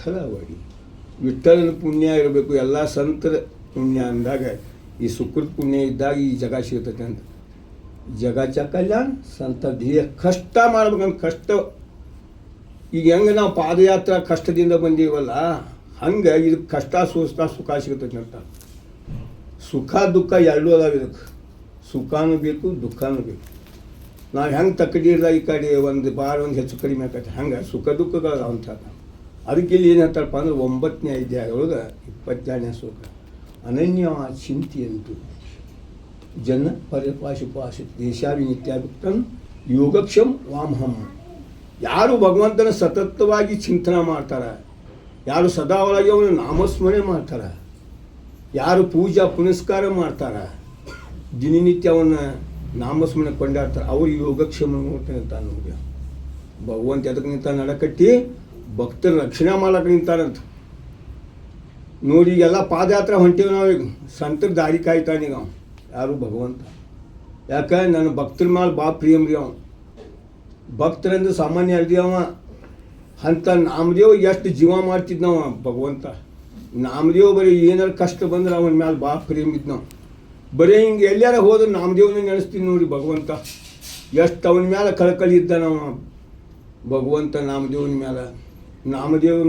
ವಿಠ್ಠಲವಾಡಿ. ವಿಠ್ಠಲನ ಪುಣ್ಯ ಇರಬೇಕು, ಎಲ್ಲ ಸಂತರ ಪುಣ್ಯ ಅಂದಾಗ ಈ ಸುಕೃತ್ ಪುಣ್ಯ ಇದ್ದಾಗ ಈ ಜಗ ಸಿಗ್ತೈತೆ ಅಂತ. ಜಗಚ್ಚ ಕಲ್ಯಾಣ ಸಂತ ಧ್ಯೇಯ. ಕಷ್ಟ ಮಾಡ್ಬೇಕಂತ ಕಷ್ಟ. ಈಗ ಹೆಂಗೆ ನಾವು ಪಾದಯಾತ್ರೆ ಕಷ್ಟದಿಂದ ಬಂದೀವಲ್ಲ, ಹಂಗೆ ಇದಕ್ಕೆ ಕಷ್ಟ ಸುಖ ಸಿಗ್ತೈತೆ ಅಂತ. ಸುಖ ದುಃಖ ಎರಡೂ ಅದಾವ ಇದಕ್ಕೆ. ಸುಖನೂ ಬೇಕು, ದುಃಖನೂ ಬೇಕು. ನಾವು ಹೆಂಗೆ ತಕ್ಕಡಿರ್ದ ಈ ಕಡೆ ಒಂದು ಹೆಚ್ಚು ಕಡಿಮೆ ಆಕೈತೆ, ಹಂಗೆ ಸುಖ ದುಃಖಗಳು ಅಂತ. ಅದಕ್ಕೆ ಇಲ್ಲಿ ಏನು ಹೇಳ್ತಾರಪ್ಪ ಅಂದ್ರೆ 9ನೇ ಅಧ್ಯಾಯ ಒಳಗೆ 22ನೇ ಶ್ಲೋಕ. ಅನನ್ಯ ಚಿಂತೆಯಂತು ಜನ ಪರಿಪಾಶುಪಾಶ ದೇಶಾವಿ ನಿತ್ಯಾಭಿಕ್ತನ್ ಯೋಗಕ್ಷಮ್ ವಾಮಹಂ. ಯಾರು ಭಗವಂತನ ಸತತವಾಗಿ ಚಿಂತನೆ ಮಾಡ್ತಾರೆ, ಯಾರು ಸದಾ ಒಳಗೆ ಅವನ ನಾಮಸ್ಮರಣೆ ಮಾಡ್ತಾರೆ, ಯಾರು ಪೂಜಾ ಪುನಸ್ಕಾರ ಮಾಡ್ತಾರೆ, ದಿನನಿತ್ಯ ಅವನ್ನ ನಾಮಸ್ಮರಣೆ ಕೊಂಡಾಡ್ತಾರೆ, ಅವ್ರು ಯೋಗಕ್ಷೇಮ ನೋಡ್ತಾನೆ ಅಂತ ನೋಡಿ. ಭಗವಂತ ಎದಕ್ಕೆ ನಿಂತ ನಡಕಟ್ಟಿ ಭಕ್ತರ ರಕ್ಷಣೆ ಮಾಡಕ್ಕೆ ನಿಂತಾರಂತ ನೋಡಿ. ಎಲ್ಲ ಪಾದಯಾತ್ರೆ ಹೊಂಟೀವಿ ನಾವೀಗ, ಸಂತರ ದಾರಿ ಕಾಯ್ತಾನೀಗ ಅವ ಯಾರು ಭಗವಂತ. ಯಾಕೆ ನನ್ನ ಭಕ್ತರ ಮೇಲೆ ಬಾ ಪ್ರಿಯಮ್ರಿ ಅವ. ಭಕ್ತರಂದ್ರೆ ಸಾಮಾನ್ಯ ಅಲ್ದಿ ಅವ. ಅಂಥ ನಾಮದೇವ್ ಎಷ್ಟು ಜೀವ ಮಾಡ್ತಿದ್ನವ ಭಗವಂತ. ನಾಮದೇವ್ ಬರೀ ಏನಾರು ಕಷ್ಟ ಬಂದ್ರೆ ಅವನ ಮ್ಯಾಲೆ ಬಾ ಪ್ರೇಮ್ ಇದ್ ನಾವು. ಬರೀ ಹಿಂಗೆ ಎಲ್ಲಾರ ಹೋದ್ರೆ ನಾಮದೇವನ ನೆನೆಸ್ತೀನಿ ನೋಡಿ ಭಗವಂತ. ಎಷ್ಟು ಅವನ ಮ್ಯಾಲೆ ಕಳಕಳಿ ಇದ್ದ ನಾವು ಭಗವಂತ. ನಾಮದೇವನ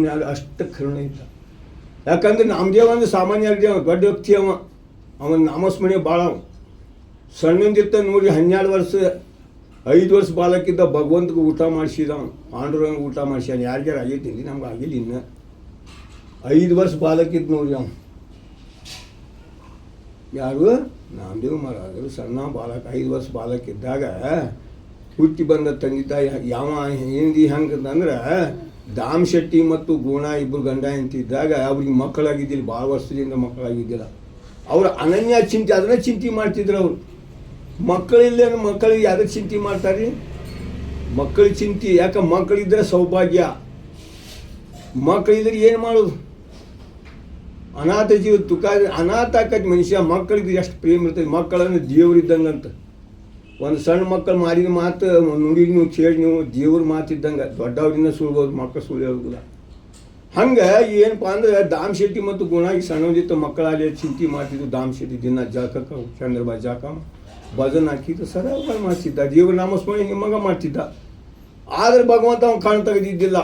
ಮ್ಯಾಲೆ ಅಷ್ಟು ಕರುಣೆ ಇದ್ದ. ಯಾಕಂದ್ರೆ ನಾಮದೇವ ಅಂದ್ರೆ ಸಾಮಾನ್ಯ ಅಲ್ದಿ ಅವ, ದೊಡ್ಡ ವ್ಯಕ್ತಿ ಅವ. ಅವನ ನಾಮಸ್ಮರಣೆ ಭಾಳ. ಸಣ್ಣಂದಿರ್ತ ನೋಡಿ 12 ವರ್ಷ 5 ವರ್ಷ ಬಾಲಕಿದ್ದ ಭಗವಂತಗೆ ಊಟ ಮಾಡಿಸಿದ ಅವನು. ಪಾಂಡುರಂಗ ಊಟ ಮಾಡಿಸ್ಯಾನ. ಯಾರಿಗಾರು ಆಗೈತಿ, ನಮ್ಗೆ ಆಗಿಲ್ಲ ಇನ್ನು. 5 ವರ್ಷ ಬಾಲಕಿದ್ದು ನೋಡಿ ಅವನು. ಯಾರು ನಾಮದೇವ ಮಹಾರಾಜರು ಸಣ್ಣ ಬಾಲಕ 5 ವರ್ಷ ಬಾಲಕಿದ್ದಾಗ ಹುಟ್ಟಿ ಬಂದ ತಂದಿದ್ದ. ಯಾವ ಹಿಂದಿ ಹೆಂಗಂದ್ರೆ ದಾಮ್ ಶೆಟ್ಟಿ ಮತ್ತು ಗುಣ ಇಬ್ಬರು ಗಂಡ ಅಂತಿದ್ದಾಗ ಅವ್ರಿಗೆ ಮಕ್ಕಳಾಗಿದ್ದಿಲ್ಲ, ಭಾಳ ವರ್ಷದಿಂದ ಮಕ್ಕಳಾಗಿದ್ದಿಲ್ಲ. ಅವ್ರು ಅನನ್ಯ ಚಿಂತೆ, ಅದನ್ನೇ ಚಿಂತೆ ಮಾಡ್ತಿದ್ರು ಅವರು. ಮಕ್ಕಳಿಲ್ಲ, ಮಕ್ಕಳಿಗೆ ಯಾವುದಕ್ಕೆ ಚಿಂತೆ ಮಾಡ್ತಾರೆ? ಮಕ್ಕಳ ಚಿಂತೆ. ಯಾಕೆ ಮಕ್ಕಳಿದ್ರೆ ಸೌಭಾಗ್ಯ. ಮಕ್ಕಳಿದ್ರೆ ಏನು ಮಾಡೋದು? ಅನಾಥ ಜೀವ ತುಕ ಅನಾಥ ಆಕೈತಿ ಮನುಷ್ಯ. ಮಕ್ಕಳಿದ್ರೆ ಎಷ್ಟು ಪ್ರೇಮ ಇರ್ತದೆ. ಮಕ್ಕಳನ್ನು ದೇವ್ರಿದ್ದಂಗೆ ಅಂತ. ಒಂದು ಸಣ್ಣ ಮಕ್ಕಳು ಮಾಡಿದ ಮಾತು ನುಡಿ ನೀವು ಕೇಳಿ, ನೀವು ದೇವ್ರ ಮಾತಿದ್ದಂಗೆ. ದೊಡ್ಡವ್ರಿಂದ ಸುಳ್ಬೋದು, ಮಕ್ಕಳು ಸುಳ್ಳು ಹೇಳೋದಿಲ್ಲ. ಹಂಗೆ ಏನಪ್ಪ ಅಂದ್ರೆ ದಾಮ್ ಶೆಟ್ಟಿ ಮತ್ತು ಗುಣಾಗಿ ಸಣ್ಣದಿತ್ತು ಮಕ್ಕಳಾಗಲಿ ಚಿಂತೆ ಮಾಡ್ತಿದ್ದು. ದಾಮ್ ಶೆಟ್ಟಿ ದಿನ ಜಾಕಕ್ಕೆ ಚಂದ್ರಬಾಯಿ ಜಾಕ ಭಜನ್ ಹಾಕಿದ್ದು ಸರಳ ಮಾಡ್ತಿದ್ದ. ದೇವ್ರ ನಾಮಸ್ಮರಣೆ ನಿಮಗ ಮಾಡ್ತಿದ್ದ. ಆದರೆ ಭಗವಂತ ಅವ್ನು ಕಾಣ್ ತೆಗೆದಿದ್ದಿಲ್ಲ.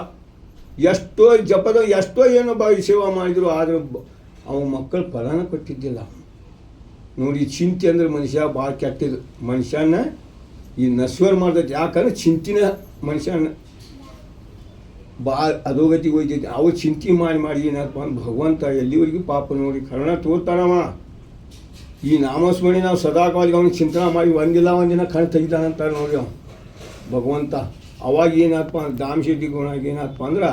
ಎಷ್ಟೋ ಜಪದ ಎಷ್ಟೋ ಏನೋ ಸೇವಾ ಮಾಡಿದ್ರು, ಆದರೆ ಅವನ ಮಕ್ಕಳು ಫಲನ ಕೊಟ್ಟಿದ್ದಿಲ್ಲ ನೋಡಿ. ಚಿಂತೆ ಅಂದ್ರೆ ಮನುಷ್ಯ ಭಾಳ ಕೆಟ್ಟಿದ್ದು. ಮನುಷ್ಯನ ಈ ನಶ್ವರ ಮಾಡ್ತೈತಿ. ಯಾಕಂದ್ರೆ ಚಿಂತಿನ ಮನುಷ್ಯನ ಭಾಳ ಅಧೋಗತಿಗೆ ಹೋಗ್ತೈತಿ. ಅವು ಚಿಂತೆ ಮಾಡಿ ಏನಪ್ಪ ಅಂದ್ರೆ ಭಗವಂತ ಎಲ್ಲಿವರೆಗೂ ಪಾಪ ನೋಡಿ ಕರುಣ ತೋರ್ತಾನವ. ಈ ನಾಮಸ್ಮರಣೆ ನಾವು ಸದಾಕಾಲಿಗೆ ಅವನಿಗೆ ಚಿಂತನೆ ಮಾಡಿ ಒಂದಿನ ಕಣ್ ತೆಗಿತಾನಂತಾರೆ ನೋಡಿ ಅವ ಭಗವಂತ. ಅವಾಗ ಏನಪ್ಪ ದಾಮ್ ಶೆಟ್ಟಿ ಗುಣಾಗಿ ಏನಪ್ಪ ಅಂದ್ರೆ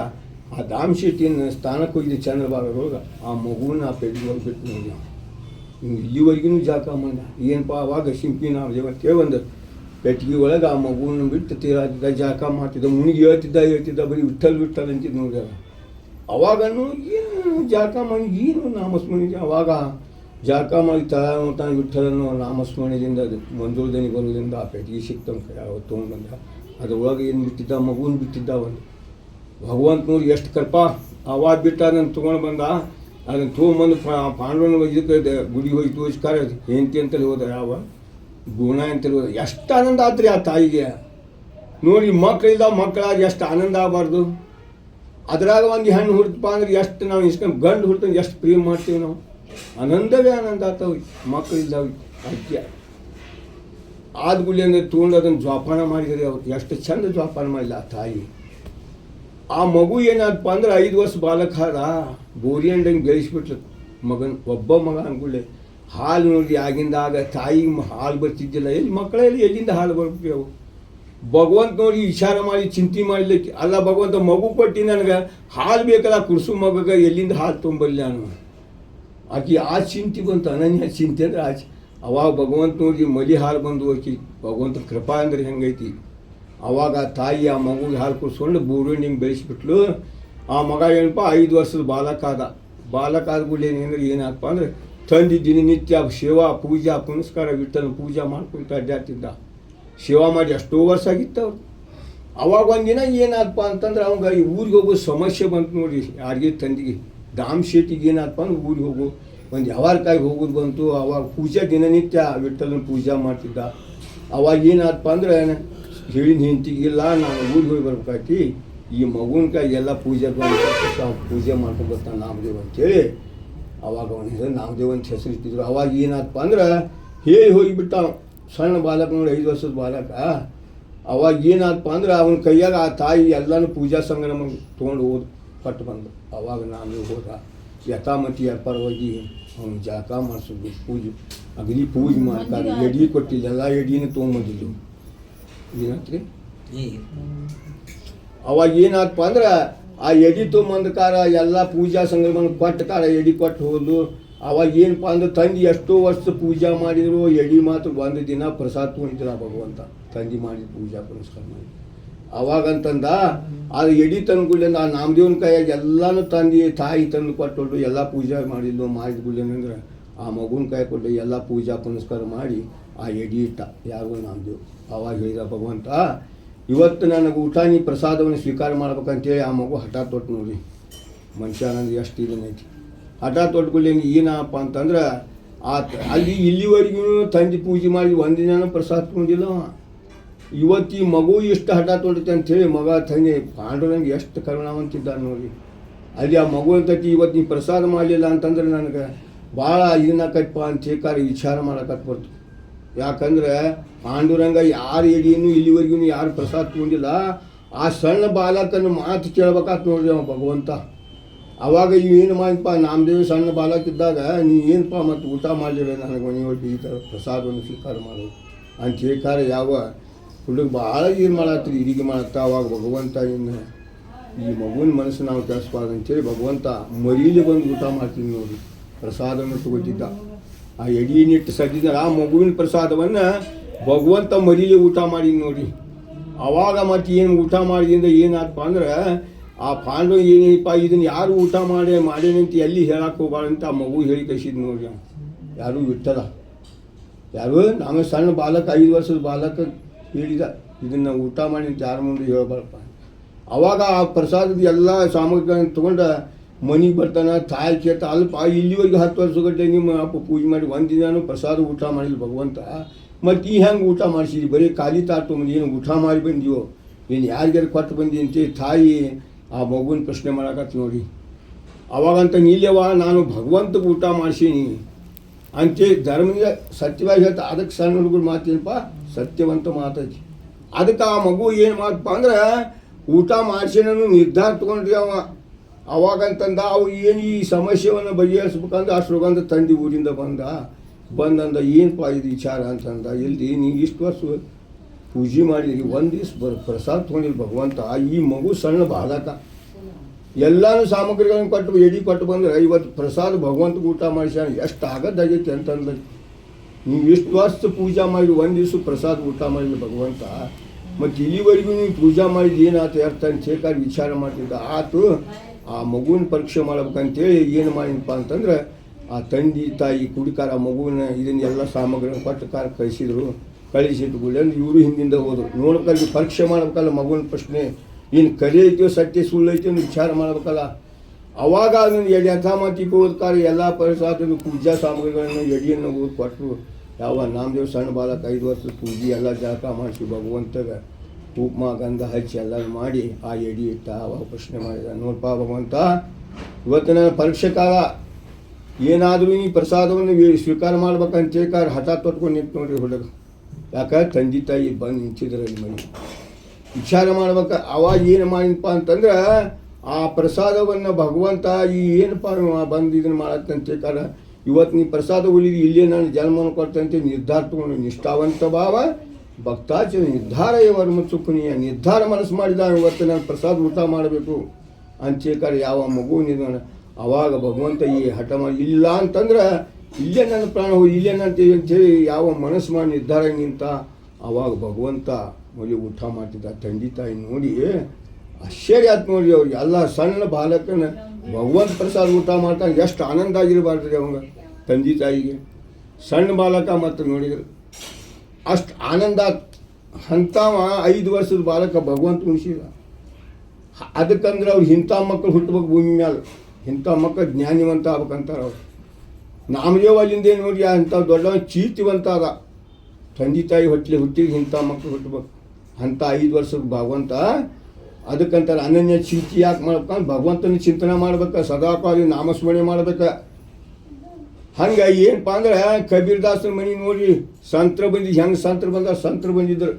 ಆ ದಾಮ್ ಶೆಟ್ಟಿನ ಸ್ಥಾನಕ್ಕೆ ಹೋಗಿದ್ದೆ ಚಂದ್ರಭಾಗದೊಳಗೆ. ಆ ಮಗುವನ್ನ ಆ ಪೆಟ್ಟಿಗೆ ಬಿಟ್ಟು ನೋಡಿ ಇಲ್ಲಿವರೆಗೂ ಜಾಕ ಮಾಡ. ಏನಪ್ಪ ಅವಾಗ ಸಿಂಪಿ ನಾವು ದೇವತೆ ಒಂದು ಪೆಟ್ಟಿಗೆ ಒಳಗೆ ಆ ಮಗುವನ್ನು ಬಿಟ್ಟು ತೀರಾತಿದ್ದ, ಜಾಕ ಮಾಡ್ತಿದ್ದ, ಮುನಿಗೆ ಹೇಳ್ತಿದ್ದ ಬರೀ ವಿಠಲ್ ಅಂತಿದ್ದು ನೋಡಿ. ಅವಾಗನು ಏನು ಜಾಕ ಮಾಡಿ ಏನು ನಾಮಸ್ಮರಣೆ. ಅವಾಗ ಜಾಕ ಮಾಡಿ ತಾನು ವಿಠಲನ್ನು ನಾಮಸ್ಮರಣೆಯಿಂದ ಮಂಜುಳದನಿ ಬರೋದ್ರಿಂದ ಆ ಪೆಟ್ಟಿಗೆ ಸಿಕ್ತಂಕ ಯಾವ ತೊಗೊಂಡು ಬಂದ. ಅದ್ರೊಳಗೆ ಏನು ಬಿಟ್ಟಿದ್ದ, ಮಗುವನ್ನು ಬಿಟ್ಟಿದ್ದ ಒಂದು. ಭಗವಂತ ನೋಡಿ ಎಷ್ಟು ಕೃಪಾ. ಅವಾಗ ಬಿಟ್ಟು ಅದನ್ನು ತೊಗೊಂಡು ಬಂದ. ಅದನ್ನು ತೊಗೊಂಬಂದು ಪಾಂಡವನ ಇದಕ್ಕೆ ಗುಡಿ ಹೋಗಿ ತೋರಿಸ್ಕಾರ ಹೆಂಡತಿ ಅಂತೇಳಿ ಹೋದ, ಯಾವ ಗುಣ ಅಂತೇಳಿ ಹೋದ. ಎಷ್ಟು ಆನಂದ ಆತ್ರಿ ಆ ತಾಯಿಗೆ ನೋಡಿ. ಮಕ್ಕಳಾಗಿ ಎಷ್ಟು ಆನಂದ ಆಗಬಾರ್ದು. ಅದ್ರಾಗ ಒಂದು ಹೆಣ್ಣು ಹುಡ್ತಪ್ಪ ಅಂದ್ರೆ ಎಷ್ಟು ನಾವು ಇಸ್ಕೊಂಡು ಗಂಡು ಹುಡ್ತಂದು ಎಷ್ಟು ಪ್ರೇಮ ಮಾಡ್ತೀವಿ ನಾವು. ಆನಂದವೇ ಆನಂದ ಆಗ್ತಾವೆ ಮಕ್ಕಳಿದ್ದಾವೆ. ಅದಕ್ಕೆ ಆದ ಗುಳಿ ಅಂದರೆ ತೊಗೊಂಡು ಅದನ್ನು ಜೋಪಾನ ಮಾಡಿದರೆ ಅವ್ರು ಎಷ್ಟು ಚಂದ ಜೋಪಾನ ಮಾಡಿಲ್ಲ ಆ ತಾಯಿ. ಆ ಮಗು ಏನಾದಪ್ಪ ಅಂದ್ರೆ 5 ವರ್ಷ ಬಾಲಕ ಹಾದ ಬೋರಿ ಅಂಡಂಗೆ ಬೆಳೆಸ್ಬಿಟ್ಲು ಮಗನ. ಒಬ್ಬ ಮಗ ಅಂದ್ಕೊಳ್ಳೆ ಹಾಲು ನೋಡಿ ಆಗಿಂದಾಗ ತಾಯಿಗೆ ಹಾಲು ಬರ್ತಿದ್ದಿಲ್ಲ. ಎಲ್ಲಿ ಮಕ್ಕಳಲ್ಲಿ ಎಲ್ಲಿಂದ ಹಾಲು ಬರ್ಬಿಟ್ಟು ಅವು. ಭಗವಂತ ನೋಡಿ ವಿಚಾರ ಮಾಡಿ ಚಿಂತೆ ಮಾಡಲಿಕ್ಕೆ ಅಲ್ಲ, ಭಗವಂತ ಮಗು ಕೊಟ್ಟು ನನಗೆ ಹಾಲು ಬೇಕಲ್ಲ ಕುಡಿಸು ಮಗಗೆ, ಎಲ್ಲಿಂದ ಹಾಲು ತೊಂಬಲ್ಲ ನಾನು. ಆಕೆ ಆ ಚಿಂತೆ ಬಂತು, ಅನನ್ಯ ಚಿಂತೆ ಅಂದ್ರೆ ಆಚೆ. ಅವಾಗ ಭಗವಂತ ನೋಡಿ ಮಲಿ ಹಾಲು ಬಂದು ಹೋಗಿ. ಭಗವಂತ ಕೃಪಾ ಅಂದ್ರೆ ಹೆಂಗೈತಿ. ಅವಾಗ ಆ ತಾಯಿ ಆ ಮಗುಗೆ ಹಾಲು ಕುಡಿಸ್ಕೊಂಡು ಬೋರುಂಡಿಂಗೆ ಬೆಳೆಸಿಬಿಟ್ಲು. ಆ ಮಗ ಏನಪ್ಪ 5 ವರ್ಷದ ಬಾಲಕ ಆದ ಗುಳಿ ಏನಪ್ಪ ಅಂದ್ರೆ ತಂದಿದ್ದೀನಿ ನಿತ್ಯ ಸೇವಾ ಪೂಜಾ ಪುನಸ್ಕಾರ ವಿಠ್ಠಲ ಪೂಜಾ ಮಾಡ್ಕೊಂತ ಅಡ್ಡಾಡ್ತಿದ್ದ. ಸೇವಾ ಮಾಡಿ ಎಷ್ಟೋ ವರ್ಷ ಆಗಿತ್ತು ಅವ್ರು. ಅವಾಗ ಒಂದಿನ ಏನಾದಪ್ಪ ಅಂತಂದ್ರೆ ಅವಾಗ ಈ ಊರಿಗೆ ಹೋಗೋ ಸಮಸ್ಯೆ ಬಂತು ನೋಡಿ, ಯಾರಿಗೆ ತಂದಿಗೆ ದಾಮ್ ಶೇಟಿಗೆ ಏನಾದಪ್ಪ ಅಂದ್ರೆ ಊರಿಗೆ ಹೋಗು ಒಂದು ಯಾವಾರಕಾಯಿ ಹೋಗೋದು ಬಂತು. ಅವಾಗ ಪೂಜೆ ದಿನನಿತ್ಯ ವಿಠಲನ ಪೂಜೆ ಮಾಡ್ತಿದ್ದ. ಅವಾಗ ಏನಾದಪ್ಪ ಅಂದ್ರೆ ಹೇಳಿದ ಹೆಂಡತಿಗಿಲ್ಲ, ನಾನು ಊರಿಗೆ ಹೋಗಿ ಬರ್ಬೇಕಾಯ್ತಿ, ಈ ಮಗುನ ಕಾಯಿ ಎಲ್ಲ ಪೂಜೆ ಪೂಜೆ ಮಾಡ್ಕೊಂಡು ಬರ್ತಾನೆ ನಾಮದೇವ್ ಅಂತೇಳಿ ಅವಾಗ ಅವನಿಗೆ ನಾಮದೇವ್ ಅಂತ ಹೆಸರು ಇಟ್ಟಿದ್ರು. ಅವಾಗ ಏನಾದಪ್ಪ ಅಂದ್ರೆ ಹೇಳಿ ಹೋಗಿಬಿಟ್ಟ ಸಣ್ಣ ಬಾಲಕ ನೋಡಿ, 5 ವರ್ಷದ ಬಾಲಕ. ಅವಾಗ ಏನಾದಪ್ಪ ಅಂದ್ರೆ ಅವನ ಕೈಯಾಗ ಆ ತಾಯಿ ಎಲ್ಲನೂ ಪೂಜಾ ಸಂಗ್ರಮ ತೊಗೊಂಡು ಕೊಟ್ಟು ಬಂದು. ಅವಾಗ ನಾಮದೇವ್ ಹೋದ ಯಥಾಮತಿ ಪರವಾಗಿ ಅವ್ನು ಜಳಕ ಮಾಡಿಸಿದ್ವಿ, ಪೂಜೆ ಅಗಲಿ ಪೂಜೆ ಮಾಡ್ತಾರೆ. ಎಡಿ ಕೊಟ್ಟಿಲ್ಲ, ಎಲ್ಲ ಎಡಿನೂ ತೊಗೊಂಬಂದಿದ್ದು. ಏನಂತ್ರಿ ಅವಾಗ ಏನಾದಪ್ಪ ಅಂದ್ರೆ ಆ ಎಡಿ ತೊಗೊಂಬಂದಕಾರ ಎಲ್ಲ ಪೂಜಾ ಸಂಗ್ರಮ ಕೊಟ್ಟಕಾರ, ಎಡಿ ಕೊಟ್ಟು ಹೋದ್ಲು. ಅವಾಗ ಏನಪ್ಪ ಅಂದ್ರೆ ತಂದೆ ಎಷ್ಟೋ ವರ್ಷ ಪೂಜಾ ಮಾಡಿದ್ರು, ಎಡಿ ಮಾತ್ರ ಒಂದು ದಿನ ಪ್ರಸಾದ ತೊಗೊಂಡಿದ್ರು ಭಗವಂತ ತಂದೆ ಮಾಡಿದ ಪೂಜಾ ಪುನಸ್ಕಾರ ಮಾಡಿ. ಅವಾಗಂತಂದ ಅದು ಎಡಿ ತಂದುಗುಳ್ಳಿಂದ ಆ ನಾಮದೇವನ ಕೈಯಾಗ ಎಲ್ಲನೂ ತಂದು ತಾಯಿ ತಂದು ಕೊಟ್ಟು ಎಲ್ಲ ಪೂಜೆ ಮಾಡಿದ್ಲು. ಮಾಡಿದ ಗುಳ್ಳಿನಂದ್ರೆ ಆ ಮಗುನ ಕೈ ಕೊಟ್ಟು ಎಲ್ಲ ಪೂಜಾ ಪುನಸ್ಕಾರ ಮಾಡಿ ಆ ಎಡಿ ಇಟ್ಟ ಯಾರಿಗೂ ನಾಮದೇವ್. ಅವಾಗ ಹೇಳಿದ ಭಗವಂತ, ಇವತ್ತು ನನಗೆ ಊಟ ನೀ ಪ್ರಸಾದವನ್ನು ಸ್ವೀಕಾರ ಮಾಡ್ಬೇಕಂತೇಳಿ ಆ ಮಗು ಹಠ ತೊಟ್ಟು ನೋಡಿ. ಮನುಷ್ಯ ನನಗೆ ಎಷ್ಟು ಇದನ್ನೈತಿ ಹಠ ತೊಟ್ಕೊಳ್ಳಿ. ಏನಪ್ಪ ಅಂತಂದ್ರೆ ಅಲ್ಲಿ ಇಲ್ಲಿವರೆಗೂ ತಂದೆ ಪೂಜೆ ಮಾಡಿ ಒಂದಿನ ಪ್ರಸಾದ ತೊಗೊಂಡಿಲ್ಲ. ಇವತ್ತು ಈ ಮಗು ಎಷ್ಟು ಹಠ ತೊಡುತ್ತೆ ಅಂಥೇಳಿ ಮಗ ತಂದೆ ಪಾಂಡುರಂಗೆ ಎಷ್ಟು ಕರುಣಾವಂತಿದ್ದ ನೋಡಿ. ಅಲ್ಲಿ ಆ ಮಗು ಅಂತಕ್ಕೆ ಇವತ್ತು ನೀ ಪ್ರಸಾದ ಮಾಡಲಿಲ್ಲ ಅಂತಂದ್ರೆ ನನಗೆ ಭಾಳ ಇದನ್ನಕಪ್ಪ ಅಂತ ಹೇಳಿ ವಿಚಾರ ಮಾಡೋಕತ್ ಬರ್ತು. ಯಾಕಂದ್ರೆ ಪಾಂಡುರಂಗ ಯಾರು ಎಡಿಯನ್ನು ಇಲ್ಲಿವರೆಗೂ ಯಾರು ಪ್ರಸಾದ ತೊಗೊಂಡಿಲ್ಲ. ಆ ಸಣ್ಣ ಬಾಲಕನ ಮಾತು ಕೇಳ್ಬೇಕಾತ್ ನೋಡ್ರಿ ಅವ ಭಗವಂತ. ಅವಾಗ ಏನು ಮಾಡಿಪ್ಪ ನಾಮದೇವ ಸಣ್ಣ ಬಾಲಕಿದ್ದಾಗ ನೀ ಏನಪ್ಪ ಮತ್ತು ಊಟ ಮಾಡಲಿಲ್ಲ ನನಗೆ ಮನೆಯೊಟ್ಟು ಈ ಥರ ಪ್ರಸಾದವನ್ನು ಸ್ವೀಕಾರ ಮಾಡೋದು ಅಂತ ಹೇಳ್ತಾರೆ. ಯಾವ ಹುಡುಗ ಭಾಳ ಏನು ಮಾಡತ್ತೀರಿ ಹೀಗೆ ಮಾಡತ್ತ. ಅವಾಗ ಭಗವಂತ ಇನ್ನು ಈ ಮಗುವಿನ ಮನಸ್ಸು ನಾವು ಕೆಡಿಸ್ಬಾರ್ದು ಅಂತೇಳಿ ಭಗವಂತ ಮರೀಲಿ ಬಂದು ಊಟ ಮಾಡ್ತೀನಿ ನೋಡಿ. ಪ್ರಸಾದವನ್ನು ತಗೋತಿದ್ದ, ಆ ಎಡಿನಿಟ್ಟು ಸಜ್ಜಿದ ಆ ಮಗುವಿನ ಪ್ರಸಾದವನ್ನು ಭಗವಂತ ಮರೀಲಿ ಊಟ ಮಾಡಿ ನೋಡಿ. ಅವಾಗ ಮತ್ತು ಏನು ಊಟ ಮಾಡಿದಿಂದ ಏನಾದಪ್ಪ ಅಂದ್ರೆ ಆ ಪಾಂಡವ ಏನಪ್ಪ ಇದನ್ನು ಯಾರು ಊಟ ಮಾಡೇನಂತ ಎಲ್ಲಿ ಹೇಳಕ್ಕೆ ಹೋಗ್ಬಾರ್ದಂತ ಆ ಮಗು ಹೇಳಿ ಕಳಿಸಿದ್ ನೋಡಿ. ಯಾರೂ ಬಿಟ್ಟಲ್ಲ, ಯಾರು ನಾವು ಸಣ್ಣ ಬಾಲಕ 5 ವರ್ಷದ ಬಾಲಕ ಹೇಳಿದ ಇದನ್ನು ಊಟ ಮಾಡಿ ಅಂತ ಯಾರ ಮುಂದೆ ಹೇಳ್ಬಾರಪ್ಪ. ಅವಾಗ ಆ ಪ್ರಸಾದದ ಎಲ್ಲ ಸಾಮಗ್ರಿಗಳನ್ನು ತೊಗೊಂಡು ಮನೆಗೆ ಬರ್ತಾನೆ. ತಾಯಿ ಕೇಳ್ತಾ ಅಲ್ಪ ಇಲ್ಲಿವರೆಗೆ 10 ವರ್ಷಗಟ್ಟಲೆ ನಿಮ್ಮ ಅಪ್ಪ ಪೂಜೆ ಮಾಡಿ ಒಂದಿನ ಪ್ರಸಾದ ಊಟ ಮಾಡಿಲ್ಲ ಭಗವಂತ, ಮತ್ತು ಈ ಹೆಂಗೆ ಊಟ ಮಾಡಿಸಿದ್ವಿ ಬರೀ ಖಾಲಿ ತಾಟು ಮಂದಿ ಏನು ಊಟ ಮಾಡಿ ಬಂದೀವೋ ಏನು ಯಾರಿಗಾರು ಕೊಟ್ಟು ಬಂದಿ ಅಂತೇಳಿ ತಾಯಿ ಆ ಮಗುವಿನ ಪ್ರಶ್ನೆ ಮಾಡಕತ್ತು ನೋಡಿ. ಅವಾಗಂತ ನಿಲ್ಲವ ನಾನು ಭಗವಂತಗೆ ಊಟ ಮಾಡಿಸೀನಿ ಅಂತೇಳಿ ಧರ್ಮದಿಂದ ಸತ್ಯವಾಗಿ ಹೇಳ್ತಾ. ಅದಕ್ಕೆ ಸಣ್ಣ ಹುಡುಗರು ಮಾತೇನಪ್ಪ ಸತ್ಯವಂತ ಮಾತೈತಿ. ಅದಕ್ಕೆ ಆ ಮಗು ಏನು ಮಾಡಪ್ಪ ಅಂದ್ರೆ ಊಟ ಮಾಡಿಸೇನೂ ನಿರ್ಧಾರ ತೊಗೊಂಡ್ರಿ ಅವ. ಅವಾಗಂತಂದ ಅವು ಏನು ಈ ಸಮಸ್ಯೆಯನ್ನು ಬಗೆಹರಿಸ್ಬೇಕಂದ್ರೆ ಅಷ್ಟೊಂದು ತಂದೆ ಊರಿಂದ ಬಂದಂದ ಏನಪ್ಪ ಇದು ವಿಚಾರ ಅಂತಂದ. ಎಲ್ಲಿ ನೀವು ಇಷ್ಟು ವರ್ಷ ಪೂಜೆ ಮಾಡಿದ್ರಿ, ಒಂದು ದಿವ್ಸ ಪ್ರಸಾದ ತೊಗೊಂಡಿಲ್ಲ ಭಗವಂತ. ಈ ಮಗು ಸಣ್ಣ ಬಾಲಕ ಎಲ್ಲನೂ ಸಾಮಗ್ರಿಗಳನ್ನು ಕೊಟ್ಟು ಎಡಿ ಕೊಟ್ಟು ಬಂದ್ರೆ ಇವತ್ತು ಪ್ರಸಾದ ಭಗವಂತಗೆ ಊಟ ಮಾಡಿಸ್ಯಾನ ಎಷ್ಟು ಆಗದ್ದಾಗೈತಿ ಅಂತಂದ. ನೀವು ಇಷ್ಟು ವರ್ಷ ಪೂಜೆ ಮಾಡಿ ಒಂದು ದಿವ್ಸ ಪ್ರಸಾದ ಊಟ ಮಾಡಿಲ್ಲ ಭಗವಂತ, ಮತ್ತು ಇಲ್ಲಿವರೆಗೂ ನೀವು ಪೂಜೆ ಮಾಡಿದ್ದು ಏನಾಯ್ತು ಅರ್ಥ ಅಂತ ಬೇಕಾದ್ರೆ ವಿಚಾರ ಮಾಡ್ತಿದ್ದ. ಆತು ಆ ಮಗುವಿನ ಪರೀಕ್ಷೆ ಮಾಡ್ಬೇಕಂತೇಳಿ ಏನು ಮಾಡಿನಪ್ಪ ಅಂತಂದ್ರೆ ಆ ತಂದೆ ತಾಯಿ ಕುಡಿಕಾರ ಮಗುವಿನ ಇದನ್ನ ಎಲ್ಲ ಸಾಮಗ್ರಿಗಳನ್ನು ಕೊಟ್ಟಕಾರ ಕಳಿಸಿಟ್ಕೊಳ್ಳಿ ಅಂದ್ರೆ ಇವರು ಹಿಂದಿಂದ ಹೋದರು. ನೋಡ್ಕಲ್ಲಿ ಪರೀಕ್ಷೆ ಮಾಡ್ಬೇಕಲ್ಲ ಮಗುವಿನ ಪ್ರಶ್ನೆ ಏನು ಕರೆ ಐತಿಯೋ ಸತ್ಯ ಸುಳ್ಳು ಐತಿಯೋ ವಿಚಾರ ಮಾಡ್ಬೇಕಲ್ಲ. ಅವಾಗ ಅದನ್ನು ಯಥಾಮತಿಗೆ ಓದ್ಕಾರ ಎಲ್ಲ ಪ್ರಸಾದ ಪೂಜಾ ಸಾಮಗ್ರಿಗಳನ್ನು ಎಡಿಯನ್ನು ಓದಿ ಕೊಟ್ಟರು. ಯಾವ ನಾಮದೇವ್ ಸಣ್ಣ ಬಾಲಕ 5 ವರ್ಷದ ಪೂಜೆ ಎಲ್ಲ ಜಳಕ ಮಾಡಿಸಿ ಭಗವಂತಗೆ ಕುಂಕುಮ ಗಂಧ ಹಚ್ಚಿ ಎಲ್ಲ ಮಾಡಿ ಆ ಎಡಿ ಇಟ್ಟ. ಅವಾಗ ಪ್ರಶ್ನೆ ಮಾಡಿದ, ನೋಡಪ್ಪ ಭಗವಂತ ಇವತ್ತು ನನ್ನ ಪರೀಕ್ಷೆ ಕಾಲ, ಏನಾದರೂ ಈ ಪ್ರಸಾದವನ್ನು ಸ್ವೀಕಾರ ಮಾಡ್ಬೇಕಂತ ಹೇಳ್ಕಾರ ಹಠ ತೊಟ್ಕೊಂಡು ನಿಂತು ನೋಡ್ರಿ ಹುಡುಗ. ಯಾಕಂದ್ರೆ ತಂದೆ ತಾಯಿ ಬಂದು ನಿಂತಿದ್ರಲ್ಲಿ ಮನೆ ವಿಚಾರ ಮಾಡ್ಬೇಕು. ಅವಾಗ ಏನು ಮಾಡಿನಪ್ಪ ಅಂತಂದ್ರೆ ಆ ಪ್ರಸಾದವನ್ನು ಭಗವಂತ ಈ ಏನಪ್ಪ ಬಂದು ಇದನ್ನು ಮಾಡತ್ತಂತ ಹೇಳ್ಕಾರ ಇವತ್ತು ನೀ ಪ್ರಸಾದ ಉಳಿದು ಇಲ್ಲೇ ನಾನು ಜನ್ಮವನ್ನು ಕೊಡ್ತಂತೆ ನಿರ್ಧಾರ ತೊಗೊಂಡು ನಿಷ್ಠಾವಂತ ಭಾವ ಭಕ್ತಾಚ ನಿರ್ಧಾರ ವರ್ಮ ಸುಖನೀಯ ನಿರ್ಧಾರ ಮನಸ್ಸು ಮಾಡಿದ ಇವತ್ತು ನಾನು ಪ್ರಸಾದ ಊಟ ಮಾಡಬೇಕು ಅಂತ ಹೇಳ್ಕಾರ ಯಾವ ಮಗುವಿನ. ಅವಾಗ ಭಗವಂತ ಈ ಹಠ ಮಾಡಿ ಇಲ್ಲ ಅಂತಂದ್ರೆ ಇಲ್ಲೇ ನನ್ನ ಪ್ರಾಣ ಹೋಗಿ ಇಲ್ಲೇ ಅಂತೇಳಿ ಯಾವ ಮನಸ್ಸು ಮಾಡಿ ನಿರ್ಧಾರ ನಿಂತ. ಅವಾಗ ಭಗವಂತ ಮೊದಲು ಊಟ ಮಾಡ್ತಿದ್ದ. ತಂದೆ ತಾಯಿ ನೋಡಿ ಆಶ್ಚರ್ಯ ಆಯ್ತು ನೋಡ್ರಿ ಅವ್ರಿಗೆ. ಎಲ್ಲ ಸಣ್ಣ ಬಾಲಕನ ಭಗವಂತ ಪ್ರಸಾದ ಊಟ ಮಾಡ್ತಾನೆ ಎಷ್ಟು ಆನಂದ ಆಗಿರಬಾರ್ದ್ರಿ ಅವಾಗ ತಂದೆ ತಾಯಿಗೆ. ಸಣ್ಣ ಬಾಲಕ ಮತ್ತು ನೋಡಿದ್ರು ಅಷ್ಟು ಆನಂದ. ಅಂಥವ 5 ವರ್ಷದ ಬಾಲಕ ಭಗವಂತ ಉಣಿಸಿದ. ಅದಕ್ಕಂದ್ರೆ ಅವ್ರು ಇಂಥ ಮಕ್ಕಳು ಹುಟ್ಟಬೇಕು ಭೂಮಿ ಮ್ಯಾಲೆ, ಇಂಥ ಮಕ್ಕಳು ಜ್ಞಾನಿವಂತ ಆಗ್ಬೇಕಂತಾರೆ ಅವ್ರು. ನಾಮದೇವ ಅಲ್ಲಿಂದ ನೋಡಿ ಅಂಥ ದೊಡ್ಡವ ಚೀತಿವಂತ ಅದ, ತಂದೆ ತಾಯಿ ಹುಟ್ಟಿಗೆ ಇಂಥ ಮಕ್ಕಳು ಹುಟ್ಟಬೇಕು. ಅಂಥ 5 ವರ್ಷದ ಭಗವಂತ ಅದಕ್ಕಂತಾರೆ ಅನನ್ಯ ಚಿಂತೆ ಯಾಕೆ ಮಾಡ್ಬೇಕಂದ್ರೆ ಭಗವಂತನ ಚಿಂತನೆ ಮಾಡ್ಬೇಕು, ಸದಾಕಾಲ ನಾಮಸ್ಮರಣೆ ಮಾಡ್ಬೇಕು. ಹಂಗೆ ಏನಪ್ಪ ಅಂದ್ರೆ ಕಬೀರ್ದಾಸನ ಮನೆ ನೋಡಿ ಸಂತರ ಬಂದಿದ್ದು, ಹೆಂಗೆ ಸಂತರ ಬಂದಿದ್ರು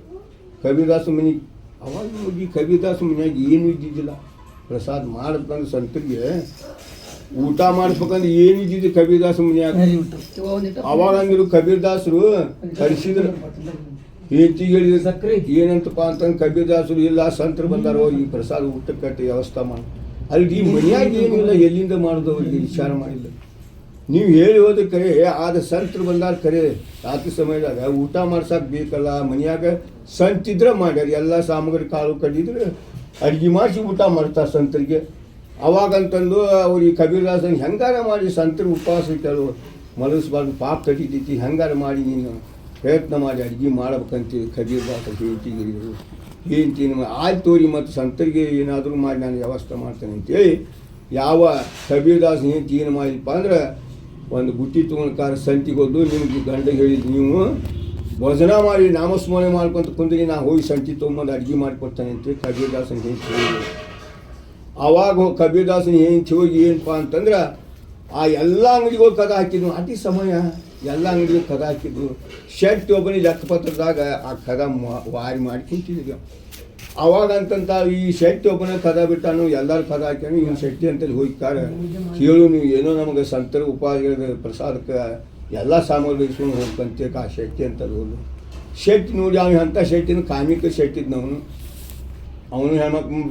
ಕಬೀರ್ದಾಸನ ಮನೆಗೆ. ಅವಾಗ ನೋಡಿ ಕಬೀರ್ದಾಸನ ಮನ್ಯಾಗ ಏನು ಇದ್ದಿದ್ದಿಲ್ಲ, ಪ್ರಸಾದ ಮಾಡ್ಬೇಕಂದ್ರೆ ಸಂತರಿಗೆ ಊಟ ಮಾಡಿಸ್ಬೇಕಂದ್ರೆ ಏನು ಇದ್ದಿದ್ದು ಕಬೀರ್ದಾಸನ ಮನ್ಯಾಗ. ಅವಾಗ ಅಂದ್ರು ಕಬೀರ್ದಾಸರು ಕಳಿಸಿದ್ರು, ಹೆಚ್ಚಿಗೆ ಹೇಳಿದ್ರು ಸಕ್ರೆ ಏನಂತಪ್ಪ ಅಂತಂದು ಕಬೀರ್ದಾಸರು ಇಲ್ಲ ಸಂತರು ಬಂದಾರೋ ಈ ಪ್ರಸಾದ ಊಟಕ್ಕೆ ಕಟ್ಟಿ ವ್ಯವಸ್ಥೆ ಮಾಡಿ. ಅಲ್ಲಿ ಈ ಮನ್ಯಾಗ ಏನಿಲ್ಲ, ಎಲ್ಲಿಂದ ಮಾಡೋದು ಅವ್ರಿಗೆ ವಿಚಾರ ಮಾಡಿಲ್ಲ. ನೀವು ಹೇಳಿ ಹೋದ ಕರೆ ಆದ ಸಂತರು ಬಂದಾರ ಕರೆ ರಾತ್ರಿ ಸಮಯದಾಗ ಊಟ ಮಾಡ್ಸಕ್ಕೆ ಬೇಕಲ್ಲ, ಮನ್ಯಾಗ ಸಂತಿದ್ರೆ ಮಾಡ್ಯಾರ, ಎಲ್ಲ ಸಾಮಗ್ರಿ ಕಾಳು ಕಡಿದ್ರೆ ಅಡ್ಗೆ ಮಾಡಿಸಿ ಊಟ ಮಾಡ್ತಾರೆ ಸಂತರಿಗೆ. ಅವಾಗಂತಂದು ಅವ್ರಿಗೆ ಕಬೀರ್ದಾಸನ ಹೆಂಗಾರ ಮಾಡಿ ಸಂತರ ಉಪವಾಸ ಕೆಲವು ಮಲಗಿಸ್ಬಾರ್ದು, ಪಾಪ ಕಟ್ಟಿತೈತಿ, ಹೆಂಗಾರ ಮಾಡಿ ನೀನು ಪ್ರಯತ್ನ ಮಾಡಿ ಅಡ್ಗೆ ಮಾಡ್ಬೇಕಂತೀವಿ ಕಬೀರ್ದಾಸ ಹೇಳ್ತಿದ್ರು. ಹೇಳ್ತೀನಿ ಆಯ್ತು ತೋರಿ ಮತ್ತು ಸಂತರಿಗೆ ಏನಾದರೂ ಮಾಡಿ ನಾನು ವ್ಯವಸ್ಥೆ ಮಾಡ್ತೇನೆ ಅಂತೇಳಿ ಯಾವ ಕಬೀರ್ದಾಸ್ ಏನು ಮಾಡಿದಪ್ಪ ಅಂದ್ರೆ ಒಂದು ಬುಟ್ಟಿ ತೊಗೊಂಡ್ಕಾರ ಸಂತಿಗೆ ಹೋದು, ನಿಮ್ಗೆ ಗಂಡ ಹೇಳಿದ್ದು ನೀವು ಭಜನ ಮಾಡಿ ನಾಮಸ್ಮರಣೆ ಮಾಡ್ಕೊಂತ ಕುಂದ್ರಿ, ನಾ ಹೋಗಿ ಸಂತಿ ತೊಗೊಂಬಂದು ಅಡ್ಗೆ ಮಾಡಿಕೊಡ್ತಾನೆ ಅಂತೇಳಿ ಕಬೀರ್ದಾಸನ ಹೆಂಚಿ ಹೋಗಿ. ಆವಾಗ ಕಬೀರ್ದಾಸನ ಹೆಂಚಿ ಹೋಗಿ ಏನಪ್ಪ ಅಂತಂದ್ರೆ ಆ ಎಲ್ಲ ಅಂಗಡಿಗಳು ಕದ ಹಾಕಿದ್ವು. ಅತಿ ಸಮಯ ಎಲ್ಲ ಅಂಗಡಿಗಳು ಕದ ಹಾಕಿದ್ವು. ಶೆಟ್ ಒಬ್ಬನಿಗೆ ಲೆಕ್ಕಪತ್ರದಾಗ ಆ ಕದ ವಾರಿ ಮಾಡಿ ಕುಂತಿದ್ವಿ. ಅವಾಗ ಅಂತಂತ ಈ ಶೆಟ್ಟಿ ಒಬ್ಬನೇ ಕದ ಬಿಟ್ಟಾನು, ಎಲ್ಲರೂ ಕದ ಹಾಕ್ಯಾನು, ಇವ್ನು ಶೆಟ್ಟಿ ಅಂತೇಳಿ ಹೋಗ್ತಾರ ಕೇಳು ನೀವು ಏನೋ ನಮಗೆ ಸಂತರ ಉಪಾಧಿಗಳ ಪ್ರಸಾದಕ್ಕೆ ಎಲ್ಲ ಸಾಮಗ್ರಿ ಇಸ್ಕೊಂಡು ಹೋಗ್ಕಂತೆ ಆ ಶೆಟ್ಟಿ ಅಂತ ಹೋದ್ರು. ಶೆಟ್ಟಿ ನೋಡಿ ಅವ್ನು ಅಂಥ ಶೆಟ್ಟಿನ ಕಾಮಿಕ ಶೆಟ್ಟಿದ್ನವನು, ಅವನು ಹೆಣ್ಮಕ್ಳು